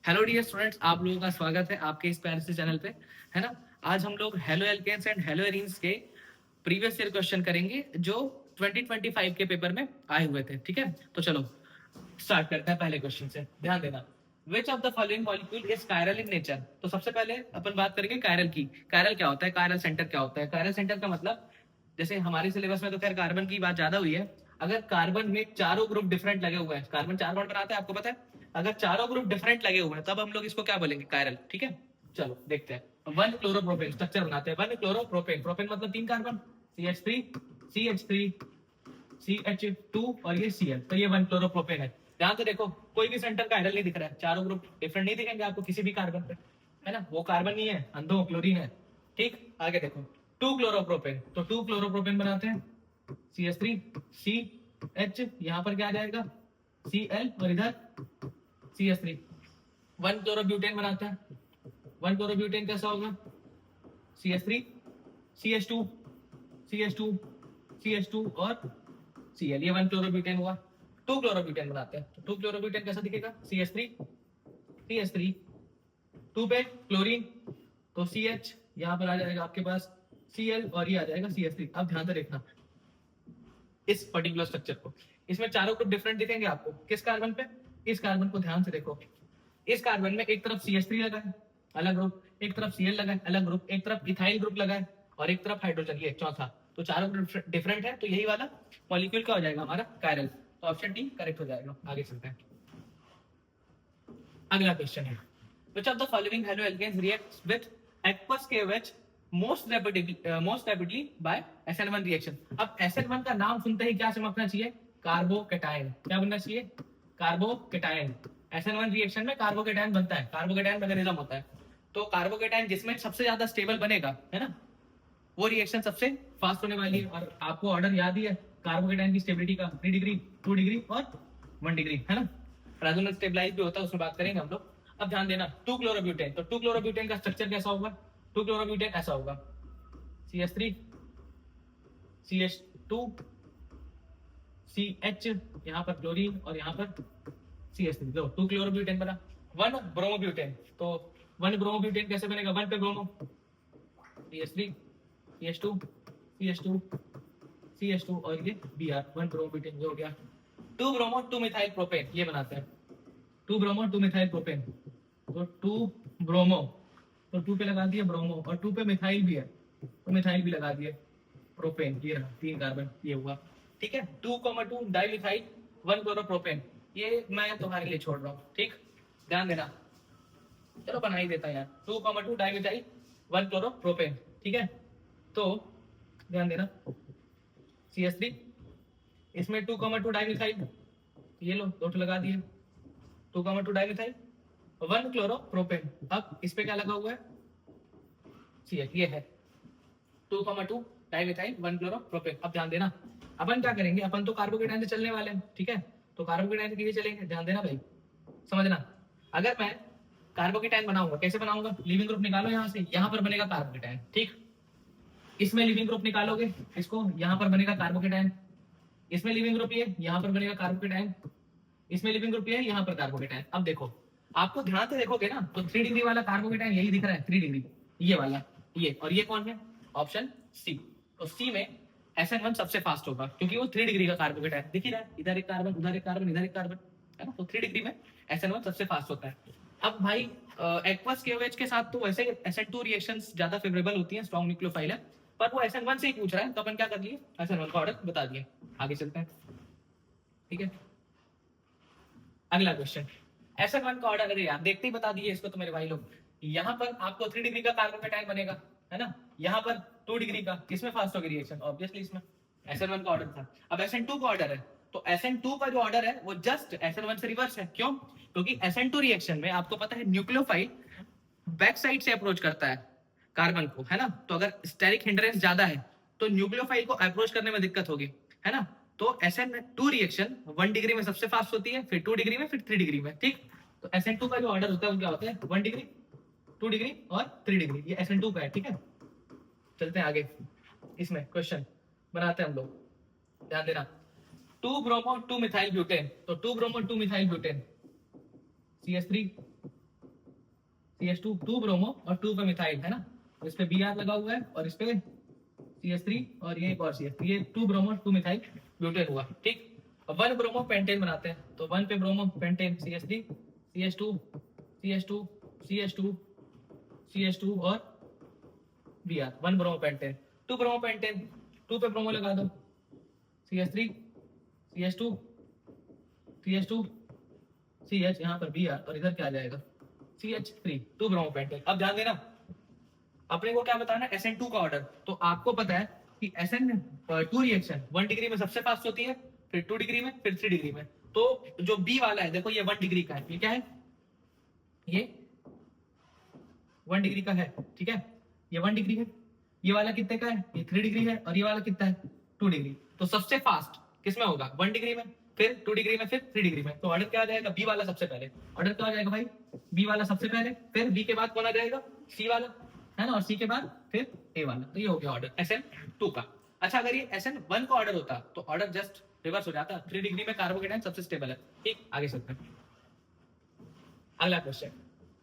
Hello dear students, आप लोगों का स्वागत है आपके इस प्यारे से चैनल पे, है ना। आज हम लोग haloalkanes and haloarenes के प्रीवियस ईयर क्वेश्चन करेंगे जो 2025 के पेपर में आए हुए थे। ठीक है, तो चलो स्टार्ट करते हैं पहले क्वेश्चन से। ध्यान देना, which of the following molecule is chiral in nature. तो सबसे पहले अपन बात करेंगे कायरल की। कायरल क्या होता है, कायरल सेंटर क्या होता है। कायरल सेंटर का मतलब, जैसे हमारे सिलेबस में तो खैर कार्बन की बात ज्यादा हुई है। अगर कार्बन में चारों ग्रुप डिफरेंट लगे हुए हैं, कार्बन 4 बॉन्ड बनाता है आपको पता है, अगर चारों ग्रुप डिफरेंट लगे हुए हैं तब हम लोग इसको क्या बोलेंगे, कायरल। ठीक है, चलो देखते हैं। वन क्लोरोप्रोपेन स्ट्रक्चर बनाते हैं। वन क्लोरोप्रोपेन, प्रोपेन मतलब 3 कार्बन, CH3 CH3 CH2 और ये Cl, तो ये वन क्लोरोप्रोपेन है। ध्यान से देखो, कोई भी सेंटर कायरल नहीं दिख रहा है, चारों ग्रुप डिफरेंट नहीं दिखेंगे आपको किसी भी कार्बन पे, है ना। वो कार्बन नहीं है, अंधो क्लोरीन है। ठीक, आगे देखो, टू क्लोरोप्रोपेन, तो टू क्लोरोप्रोपेन बनाते हैं। CH3 CH, यहाँ पर क्या आ जाएगा, Cl और इधर CH3। वन क्लोरोब्यूटेन बनाते हैं। वन क्लोरोब्यूटेन कैसा होगा, CH3 CH2 CH2 CH2 और Cl, ये वन क्लोरोब्यूटेन हुआ। टू क्लोरोब्यूटेन बनाते हैं, तो टू क्लोरोब्यूटेन कैसा दिखेगा, CH3 CH3, टू पे क्लोरीन, तो CH, यहाँ पर आ जाएगा आपके पास Cl और ये आ जाएगा CH3। अब ध्यान से देखना इस पर्टिकुलर स्ट्रक्चर को, इसमें चारों ग्रुप डिफरेंट दिखेंगे आपको किस कार्बन पे, इस कार्बन को ध्यान से देखो। इस कार्बन में एक तरफ CH3 लगा है अलग ग्रुप, एक तरफ Cl लगा है अलग ग्रुप, एक तरफ इथाइल ग्रुप लगा है और एक तरफ हाइड्रोजन, ये चौथा। तो चारों ग्रुप डिफरेंट है, तो यही वाला मॉलिक्यूल क्या हो जाएगा हमारा, कायरल। तो ऑप्शन डी करेक्ट हो जाएगा। आगे चलते हैं, अगला क्वेश्चन है, which of the following haloalkanes reacts with aqueous KOH most rapidly by SN1 reaction। अब SN1 का नाम सुनते ही क्या चमकना चाहिए, कार्बोकेटायन। क्या बनना चाहिए, कार्बोकेटायन। SN1 रिएक्शन में कार्बोकेटायन बनता है, कार्बोकेटायन मैकेनिज्म होता है। तो कार्बोकेटायन जिसमें सबसे ज्यादा स्टेबल बनेगा, है ना, वो रिएक्शन सबसे फास्ट होने वाली है। और आपको ऑर्डर याद ही है कार्बोकेटायन की स्टेबिलिटी का, 3 डिग्री 2 डिग्री और 1 डिग्री, है ना। रेजोनेंस स्टेबलाइज भी होता है, उसमें बात करेंगे हम लोग। अब ध्यान देना, टू क्लोरोब्यूटेन, तो टू क्लोरोब्यूटेन का स्ट्रक्चर कैसा होगा, टू क्लोरोब्यूटेन ऐसा होगा, CH3 CH2 CH, यहाँ पर क्लोरीन और यहाँ पर CH3, दो टू क्लोरोब्यूटेन बना। वन ब्रोमोब्यूटेन, तो वन ब्रोमोब्यूटेन कैसे बनेगा, वन पे bromo, CH3 CH2 CH2 CH2 और ये Br, वन ब्रोमोब्यूटेन, ये हो गया। To bromo two methyl propane, ये बनाते हैं। To bromo two methyl propane, तो टू ब्रोमो, तो टू पे लगा दिए ब्रोमो और टू पे मिथाइल भी है, तो मिथाइल भी लगा दिए प्रोपेन, ये रहा 3 कार्बन, ये हुआ। ठीक है, 2,2 डाइमिथाइल 1 क्लोरोप्रोपेन, ये मैं तुम्हारे लिए छोड़ रहा हूँ। ठीक, ध्यान देना, चलो बना ही देता यार, 2,2 डाइमिथाइल 1 क्लोरोप्रोपेन। ठीक है, तो ध्यान देना, CH3, इसमें 2,2 डाइमिथाइल, ये लो दो लगा दिए, 2,2 डाइमिथाइल 1 क्लोरोप्रोपेन। अब इस पे क्या लगा हुआ है, CH, ये है 2,2 डाइमिथाइल 1 क्लोरोप्रोपेन। अब ध्यान देना, अपन क्या करेंगे, अपन तो कार्बोकेटायन से चलने वाले हैं। ठीक है, तो कार्बोकेटायन से किसे चलेंगे, ध्यान देना भाई, समझना। अगर मैं कार्बोकेटायन बनाऊंगा, कैसे बनाऊंगा, लिविंग ग्रुप निकालो यहाँ से, यहाँ पर बनेगा कार्बोकेटायन। ठीक, इसमें लिविंग ग्रुप निकालोगे इसको, यहाँ पर बनेगा कार्बोकेटायन। इसमें लिविंग ग्रुप ये, यहाँ पर बनेगा कार्बोकेटायन। इसमें लिविंग ग्रुप ये है, यहाँ पर कार्बोकेटायन। अब देखो, आपको ध्यान से देखोगे ना, तो 3 डिग्री वाला कार्बोकेटायन यही दिख रहा है, 3 डिग्री, ये वाला, ये। और ये कौन है, ऑप्शन सी। तो सी में SN1 सबसे फास्ट होगा, क्योंकि वो 3 डिग्री का कार्बोकेटायन दिख ही रहा है, इधर एक कार्बन उधर एक कार्बन इधर एक कार्बन, है ना। तो 3 डिग्री में SN1 सबसे फास्ट होता है। अब भाई एक्वस केओएच के साथ तो वैसे SN2 रिएक्शंस ज्यादा फेवरेबल होती हैं, स्ट्रॉन्ग न्यूक्लियोफाइल है, पर वो SN1 से ही पूछ रहा है, तो अपन क्या कर लिए, SN1 का ऑर्डर बता दिए। आगे चलते हैं, ठीक है। अगला क्वेश्चन, SN1 का ऑर्डर, अरे यार देखते ही बता दिए इसको तो मेरे भाई लोग। यहाँ पर आपको 3 डिग्री का कार्बोकेटायन बनेगा, है ना, यहाँ पर 2 डिग्री का, किसमें फास्ट होगी रिएक्शन, ऑब्वियसली इसमें। SN1 का ऑर्डर था। अब SN2 का ऑर्डर है, तो SN2 का जो ऑर्डर है वो जस्ट SN1 से रिवर्स है। क्यों, क्योंकि SN2 रिएक्शन में आपको पता है न्यूक्लियोफाइल बैक साइड से अप्रोच करता है कार्बन को, है ना। तो अगर स्टेरिक हिंड्रेंस ज्यादा है तो न्यूक्लियोफाइल को अप्रोच करने में दिक्कत होगी, है ना। तो SN2 रिएक्शन 1 डिग्री में सबसे फास्ट होती है, फिर 2 डिग्री में, फिर 3 डिग्री में। ठीक, तो SN2 का जो ऑर्डर होता है वो क्या होता है, 1 डिग्री 2 डिग्री और 3 डिग्री, ये SN2 का है। ठीक है, चलते हैं आगे, इसमें क्वेश्चन बनाते हैं हम लोग। ध्यान देना, 2 ब्रोमो 2 मिथाइल ब्यूटेन, तो 2 bromo 2 methyl butane, CH3 CH2 2 bromo और 2 पे मिथाइल है ना, तो इस पे Br लगा हुआ है और इस पे CH3 और ये एक और CH3, ये 2 ब्रोमो 2 मिथाइल ब्यूटेन हुआ, ठीक। अब 1 ब्रोमो पेंटेन बनाते हैं, तो 1 पे bromo pentane CH3 CH2 CH2 CH2 CH2 और Br 1 bromo pentane. 2 bromo pentane, 2 पे ब्रोमो लगा दो CH3 CH2 CH2 CH, यहाँ पर Br और इधर क्या आ जाएगा CH3 2 ब्रोमो पेंटेन। अब ध्यान देना, अपने को क्या बताना है SN2 का ऑर्डर, तो आपको पता है कि SN2 रिएक्शन 1 डिग्री में सबसे फास्ट होती है, फिर 2 डिग्री में, फिर 3 डिग्री में। तो जो B वाला है देखो, ये 1 डिग्री का है, ये क्या है, ये 1 डिग्री का है, ठीक है, ये 1 डिग्री है। ये वाला कितने का है, ये 3 डिग्री है, और ये वाला कितना है 2 डिग्री। तो सबसे फास्ट किसमें होगा, 1 डिग्री में, फिर 2 डिग्री में, फिर 3 डिग्री में। तो ऑर्डर क्या आ जाएगा, बी वाला सबसे पहले। ऑर्डर क्या आ जाएगा भाई, बी वाला सबसे पहले, फिर बी के बाद कौन आ जाएगा, सी वाला, है ना, और सी के बाद फिर ए वाला। तो ये हो गया ऑर्डर SN2 का। अच्छा, अगर ये SN1 का ऑर्डर होता तो ऑर्डर जस्ट रिवर्स हो जाता, 3 डिग्री में कार्बोकेटाइन सबसे स्टेबल है, ठीक। आगे चलते हैं, अगला question,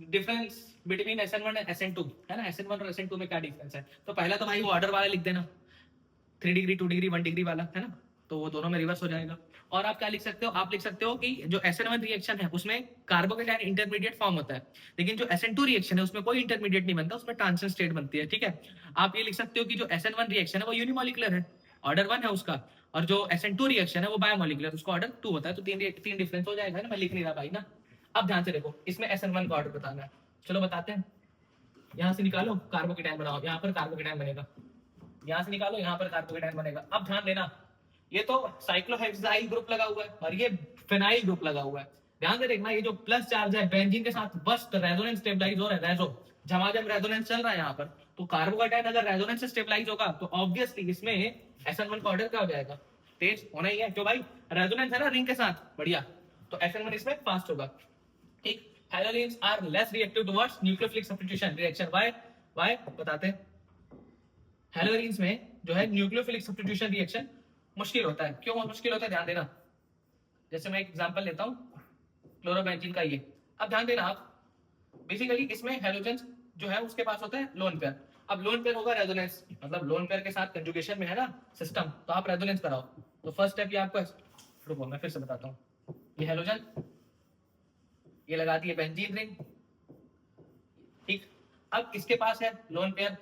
difference between SN1 and SN2 है ना, SN1 और SN2 में क्या डिफरेंस है। तो पहला तो भाई वो ऑर्डर वाला लिख देना, 3 डिग्री 2 डिग्री 1 डिग्री वाला, है ना, तो वो दोनों में रिवर्स हो जाएगा। और आप क्या लिख सकते हो, आप लिख सकते हो कि जो SN1 रिएक्शन है उसमें कार्बोकेटाइन इंटरमीडिएट फॉर्म होता है, लेकिन जो SN2 रिएक्शन है उसमें कोई इंटरमीडिएट नहीं बनता, उसमें ट्रांजिशन स्टेट बनती है, ठीक है। आप ये लिख सकते हो कि जो SN1 रिएक्शन है वो यूनिमोलिकुलर है, ऑर्डर 1 है उसका, और जो SN2 रिएक्शन है वो बायोमोलिकुलर, उसका ऑर्डर 2 होता है। तो तीन डिफरेंस हो जाएगा ना, मैं लिख नहीं रहा भाई ना। अब ध्यान से देखो, इसमें SN1 का ऑर्डर बताना है, चलो बताते हैं। यहाँ से निकालो कार्बोकेटाइन बनाओ, यहाँ पर कार्बोकेटाइन बनेगा, यहाँ से निकालो यहाँ पर कार्बोकेटाइन बनेगा। अब ध्यान देना, ये तो साइक्लोहेक्साइल ग्रुप लगा हुआ है और ये फिनाइल ग्रुप लगा हुआ है। ध्यान से देखना, ये जो प्लस चार्ज है बेंजीन के साथ बस रेजोनेंस स्टेबलाइज हो रहा है, रेजो झमाझम रेजोनेंस चल रहा है यहाँ पर। तो कार्बोकेटाइन अगर रेजोनेंस से स्टेबलाइज होगा तो ऑब्वियसली इसमें SN1 का ऑर्डर क्या हो जाएगा, तेज होना ही है, क्यों भाई, रेजोनेंस है ना रिंग के साथ, बढ़िया। तो SN1 इसमें फास्ट होगा, ठीक। Halogens are less reactive towards nucleophilic substitution reaction, why बताते हैं। हेलोजेन्स में जो है न्यूक्लियोफिलिक सब्स्टिट्यूशन रिएक्शन मुश्किल होता है, क्यों मुश्किल होता है, ध्यान देना। जैसे मैं एक एग्जांपल लेता हूँ क्लोरोबेंजीन का, ये अब ध्यान देना आप, बेसिकली इसमें हेलोजेंस जो है उसके पास होता है लोन पेयर। अब लोन पेयर होगा रेजोनेंस, मतलब लोन पेयर के साथ कंजुगेशन में है ना सिस्टम, तो आप रेजोनेंस कराओ। तो फर्स्ट स्टेप ये आपको, रुको मैं फिर से बताता हूँ, ये हेलोजन, ये लगाती है बेंजीन रिंग, ठीक। अब इसके पास है लोन पेयर,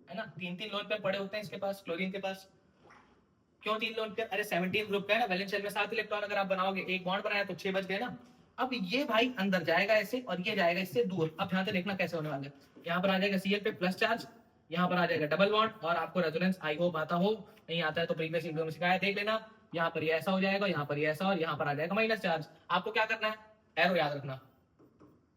है ना, 3 लोन पेयर पड़े होते हैं इसके पास, क्लोरीन के पास। क्यों 3 लोन पेयर, अरे 17 ग्रुप का है ना, वैलेंस शेल में 7 इलेक्ट्रॉन अगर आप बनाओगे, एक बॉन्ड बनाया तो 6 बच गए ना। अब ये भाई अंदर जाएगा ऐसे और ये जाएगा इससे दूर। अब ध्यान से देखना कैसे होने वाला है, यहाँ पर आ जाएगा Cl पे प्लस चार्ज, यहाँ पर आ जाएगा डबल बॉन्ड, और आपको रेजोनेंस आई होप आता हो, नहीं आता है तो प्रीवियस वीडियो में सिखाया देख लेना। यहाँ पर ये ऐसा हो जाएगा, यहाँ पर ये ऐसा, और यहाँ पर आ जाएगा माइनस चार्ज। आपको क्या करना है, एरो याद रखना,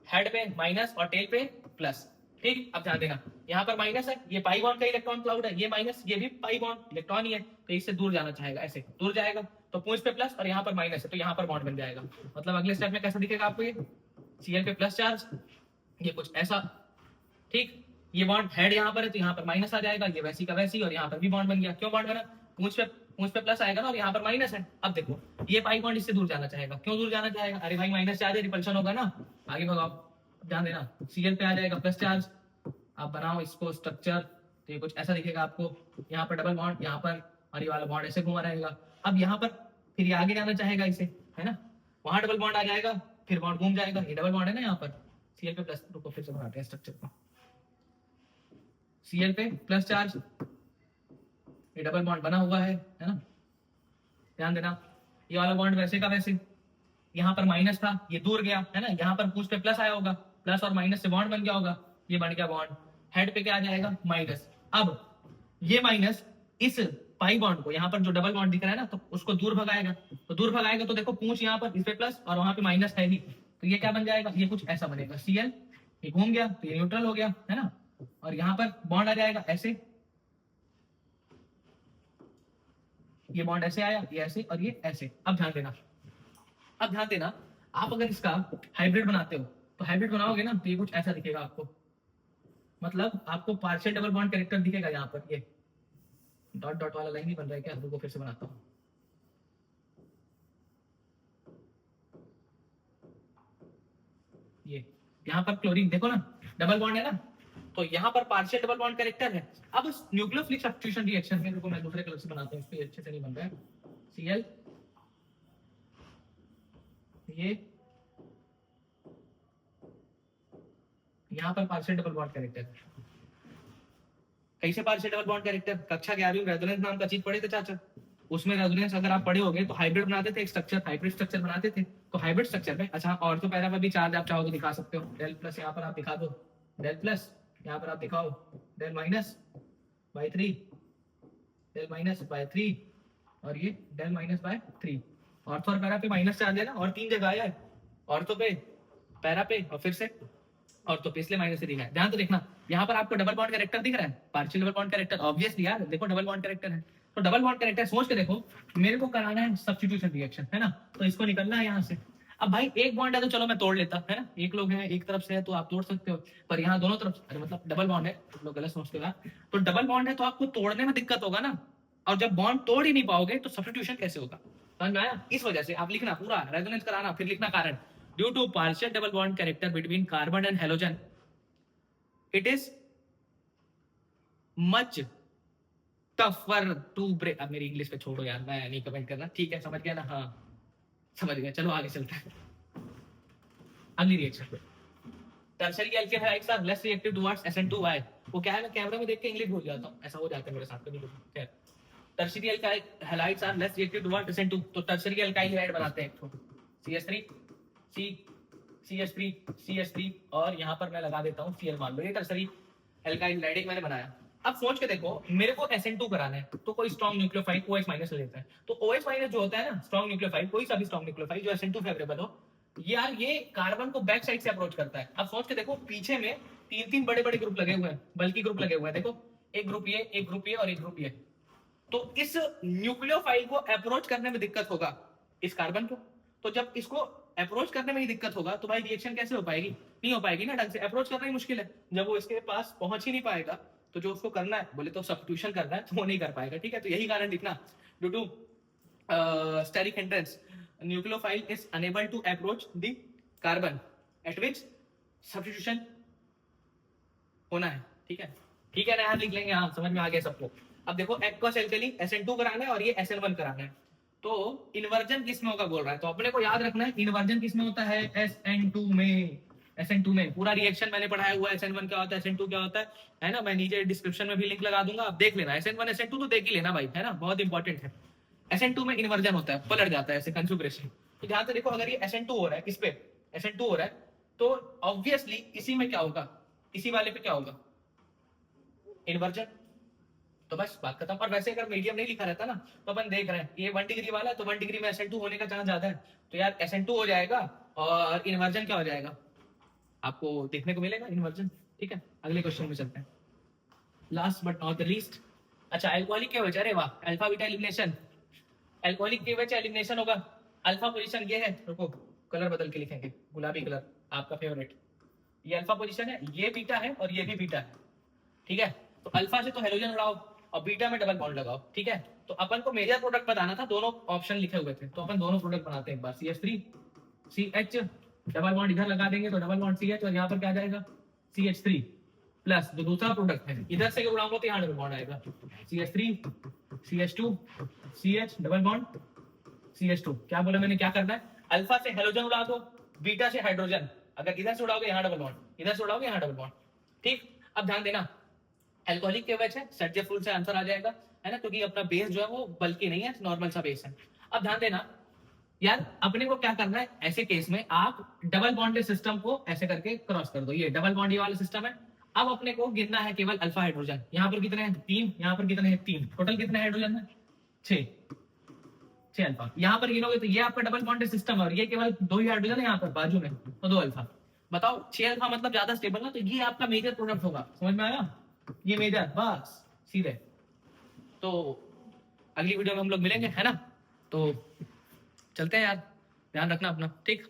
हेड पे माइनस और टेल पे प्लस, ठीक। अब ध्यान देना, यहाँ पर माइनस है, ये पाई बॉन्ड का इलेक्ट्रॉन क्लाउड है, ये माइनस, ये भी पाई बॉन्ड इलेक्ट्रॉन ही है, तो इससे दूर जाना चाहेगा, ऐसे दूर जाएगा, तो पूंछ पे प्लस और यहाँ पर माइनस है, तो यहाँ पर बॉन्ड बन जाएगा। मतलब अगले स्टेप में कैसा दिखेगा आपको, ये Cl पे प्लस चार्ज, ये कुछ ऐसा, ठीक। ये बॉन्ड हेड यहाँ पर है तो यहाँ पर माइनस आ जाएगा, ये वैसी का वैसी, और यहाँ पर भी बॉन्ड बन गया। क्यों बॉन्ड बना, पूंछ पे प्लस आएगा ना, और यहाँ पर माइनस है। अब देखो ये पाई बॉन्ड इससे दूर जाना चाहेगा, क्यों दूर जाना चाहेगा, अरे भाई माइनस चार्ज है, रिपल्शन होगा ना, आगे भगाओ। ध्यान देना, Cl पे आ जाएगा प्लस चार्ज, आप बनाओ इसको स्ट्रक्चर, तो ये कुछ ऐसा दिखेगा आपको, यहाँ पर डबल बॉन्ड, यहाँ पर, और ये वाला बॉन्ड ऐसे घुमा रहेगा। अब यहाँ पर फिर ये आगे जाना चाहेगा इसे, है ना, वहां डबल बॉन्ड आ जाएगा, फिर बॉन्ड घूम जाएगा, ये डबल बॉन्ड है ना यहाँ पर Cl पे प्लस, रुको फिर से बनाते हैं स्ट्रक्चर को, Cl पे प्लस चार्ज, ये डबल बॉन्ड बना हुआ है ना। ध्यान देना, ये वाला बॉन्ड वैसे का वैसे, यहाँ पर माइनस था, ये दूर गया, है ना, यहाँ पर पूछ पे प्लस आया होगा, प्लस और माइनस से बॉन्ड बन गया होगा, ये बन गया बॉन्ड, हेड पे क्या आ जाएगा माइनस। अब ये माइनस इस पाई बॉन्ड को, यहाँ पर जो डबल बॉन्ड दिख रहा है ना, तो उसको दूर भगाएगा, तो दूर भगाएगा तो देखो पूछ यहाँ पर इस पे प्लस और वहां पे माइनस है ही, तो ये क्या बन जाएगा, ये कुछ ऐसा बनेगा, Cl ये घूम गया तो ये न्यूट्रल हो गया, है ना, और यहाँ पर बॉन्ड आ जाएगा ऐसे, ये बॉन्ड ऐसे आया, ये ऐसे और ये ऐसे। अब ध्यान देना, अब ध्यान देना, आप अगर इसका हाइब्रिड बनाते हो तो हाइब्रिड बनाओगे ना, तो ये कुछ ऐसा दिखेगा आपको, मतलब आपको पार्शियल डबल बॉन्ड कैरेक्टर दिखेगा यहाँ पर, ये डॉट डॉट वाला लाइन नहीं बन रहा है क्या, रुको फिर से बनाता हूँ, ये यहाँ पर क्लोरीन, देखो ना डबल बॉन्ड है ना, तो यहाँ पर पार्शियल डबल बॉन्ड कैरेक्टर है। अब उस न्यूक्लियोफिलिक सब्स्टिट्यूशन रिएक्शन में, देखो मैं दूसरे कलर से बनाता हूँ, इसको अच्छे से नहीं बन रहा है, Cl ये यहाँ पर पार्शियल डबल बॉन्ड कैरेक्टर, कैसे पार्शियल डबल बॉन्ड कैरेक्टर, कक्षा 11वीं में रेजोनेंस नाम का चीज पढ़े थे चाचा, उसमें रेजोनेंस अगर आप पढ़े होगे तो हाइब्रिड बनाते थे, एक स्ट्रक्चर हाइब्रिड स्ट्रक्चर बनाते थे, तो हाइब्रिड स्ट्रक्चर में अच्छा और तो पैरा में भी चार्ज आप चाहो तो दिखा सकते हो, डेल प्लस यहाँ पर आप दिखा दो, डेल प्लस यहाँ पर आप दिखाओ, del minus by 3, del minus by 3, और ये डेल माइनस बाय 3, ऑर्थो और पैरा पे माइनस चार्ज है ना, और 3 जगह आया है, ऑर्थो पे, पैरा पे, और फिर से और तो पिछले माइनस से दिखा है। ध्यान तो देखना, यहाँ पर आपको डबल बॉन्ड कैरेक्टर दिख रहा है, partial double bond character, obviously यार देखो डबल बॉन्ड कैरेक्टर है, तो डबल बॉन्ड कैरेक्टर सोच के देखो, मेरे को कराना है सब्स्टिट्यूशन रिएक्शन है ना, तो इसको निकलना है यहाँ से। अब भाई एक बॉन्ड है तो चलो मैं तोड़ लेता है ना, एक लोग हैं एक तरफ से है तो आप तोड़ सकते हो, पर यहाँ दोनों तरफ, अरे मतलब डबल बॉन्ड है, आप लोग गलत सोचते हो, तो डबल बॉन्ड है तो आपको तोड़ने में दिक्कत होगा ना, और जब बॉन्ड तोड़ ही नहीं पाओगे तो सब्स्टिट्यूशन कैसे होगा, समझ में आया? इस वजह से आप लिखना पूरा रेजोनेंस कराना, फिर लिखना कारण, due to partial double bond character between carbon and halogen it is much tougher to break। अब मेरी इंग्लिश पे छोड़ो यार, मैं नहीं कमेंट करना, ठीक है समझ गया ना, हाँ समझ गया, चलो आगे चलते हैं अगली रिएक्शन पे। Tertiary alkane halides are less reactive towards SN2Y, वो क्या है, मैं कैमरा में देख के इंग्लिश भूल जाता हूँ, ऐसा हो जाता है मेरे साथ कभी कभी, खैर tertiary alkyl halides are less reactive towards SN2, तो टर्शियरी एल्काइल हैलाइड बनाते हैं एक तो CH3 CH3 CH3 और यहाँ पर मैं लगा देता हूँ Cl, मान लो ये टर्शियरी एल्काइल हैलाइड मैंने बनाया। अब सोच के देखो, मेरे को SN2 कराना है तो कोई स्ट्रॉन्ग न्यूक्लियोफाइल OH माइनस ले लेता है, तो OH माइनस जो होता है ना स्ट्रॉन्ग न्यूक्लियोफाइल, कोई सा भी स्ट्रॉन्ग न्यूक्लियोफाइल जो SN2 फेवरेबल हो, यार ये कार्बन को बैक साइड से अप्रोच करता है। अब सोच के देखो, पीछे में तीन तीन बड़े बड़े ग्रुप लगे हुए हैं, बल्कि ग्रुप लगे हुए हैं, देखो एक ग्रुप ये, एक ग्रुप ये और एक ग्रुप ये, तो इस न्यूक्लियोफाइल को अप्रोच करने में दिक्कत होगा इस कार्बन को, तो जब इसको अप्रोच करने में ही दिक्कत होगा तो भाई रिएक्शन कैसे हो पाएगी, नहीं हो पाएगी ना ढंग से, अप्रोच करना ही मुश्किल है, जब वो इसके पास पहुंच ही नहीं पाएगा तो जो उसको करना है, बोले तो सब्स्टिट्यूशन करना है, तो वो नहीं कर पाएगा, ठीक है, तो यही कारण लिखना, due to steric hindrance nucleophile is unable to approach the carbon at which substitution होना है, ठीक है ना यार, लिख लेंगे, हाँ समझ में आ गया सबको। अब देखो एक्वस एल्कली SN2 कराना है और ये SN1 कराना है, तो इन्वर्जन किस में होगा बोल रहा है, तो अपने को याद रखना है इन्वर्जन किस में होता है, SN2 में पूरा रिएक्शन मैंने पढ़ाया हुआ है, SN1 क्या होता है, SN2 क्या होता है ना, मैं नीचे डिस्क्रिप्शन में भी लिंक लगा दूंगा, आप देख लेना, SN1 SN2 तो देख ही लेना भाई, है ना, बहुत इंपॉर्टेंट है। SN2 में इन्वर्जन होता है, पलट जाता है ऐसे कॉन्फ़िगरेशन, तो ध्यान से देखो, अगर ये SN2 हो रहा है, इस पे SN2 हो रहा है, तो ऑब्वियसली इसी में क्या होगा, इसी वाले पे क्या होगा, इन्वर्जन, तो बस बात खत्म। और वैसे अगर मीडियम नहीं लिखा रहता ना, तो अपन देख रहे हैं ये 1 डिग्री वाला है, तो 1 डिग्री में SN2 होने का चांस ज्यादा है, तो यार SN2 हो जाएगा और इन्वर्जन क्या हो जाएगा, आपको देखने को मिलेगा इन्वर्जन, ठीक है। अगले क्वेश्चन में चलते हैं, last but not the least. अच्छा एल्कोहलिक के वजह, अरे वाह, अल्फा बीटा एलिमिनेशन, एल्कोहलिक की वजह एलिमिनेशन होगा, अल्फा पोजीशन ये है, रुको कलर बदल के लिखेंगे, गुलाबी कलर आपका फेवरेट, ये अल्फा पोजीशन है, ये बीटा है और ये भी बीटा है, ठीक है, तो अल्फा से तो हेलोजन उड़ाओ और बीटा में डबल बॉन्ड लगाओ, ठीक है, तो अपन को मेजर प्रोडक्ट बताना था, दोनों ऑप्शन लिखे हुए थे, तो अपन दोनों प्रोडक्ट बनाते हैं एक बार, CH3 CH, डबल बॉन्ड इधर लगा देंगे तो डबल बॉन्ड CH, और यहाँ पर क्या आ जाएगा CH3 प्लस जो दूसरा प्रोडक्ट है, इधर से उड़ाऊंगा तो यहाँ डबल बॉन्ड आएगा, CH3 CH2 CH double bond CH2, क्या बोला मैंने, क्या करना है, अल्फा से हेलोजन उड़ा दो, बीटा से हाइड्रोजन, अगर इधर से उड़ाओगे यहाँ डबल बॉन्ड, इधर से उड़ाओगे यहाँ डबल बॉन्ड, ठीक। अब ध्यान देना, एल्कोहलिक के वजह से सेटजेफ रूल से आंसर आ जाएगा, है ना, क्योंकि अपना बेस जो है वो बल्कि नहीं है, नॉर्मल सा बेस है। अब ध्यान देना यार, अपने को क्या करना है, ऐसे केस में आप डबल बॉन्डेड सिस्टम को ऐसे करके क्रॉस कर दो, ये डबल बॉन्ड ये वाला सिस्टम है। अब अपने को गिनना है केवल अल्फा हाइड्रोजन, यहाँ पर कितने हैं 3, यहाँ पर कितने हैं 3, टोटल कितने हाइड्रोजन है 6 अल्फा, यहाँ पर गिनोगे तो ये आपका डबल बॉन्डेड सिस्टम है और ये केवल 2 ही हाइड्रोजन है यहाँ पर बाजू में, तो 2 अल्फा, बताओ 6 अल्फा मतलब ज्यादा स्टेबल ना, तो ये आपका मेजर प्रोडक्ट होगा, समझ में आया, ये मेजर, बस सीधे। तो अगली वीडियो में हम लोग मिलेंगे, है ना, तो चलते हैं यार, ध्यान रखना अपना, ठीक।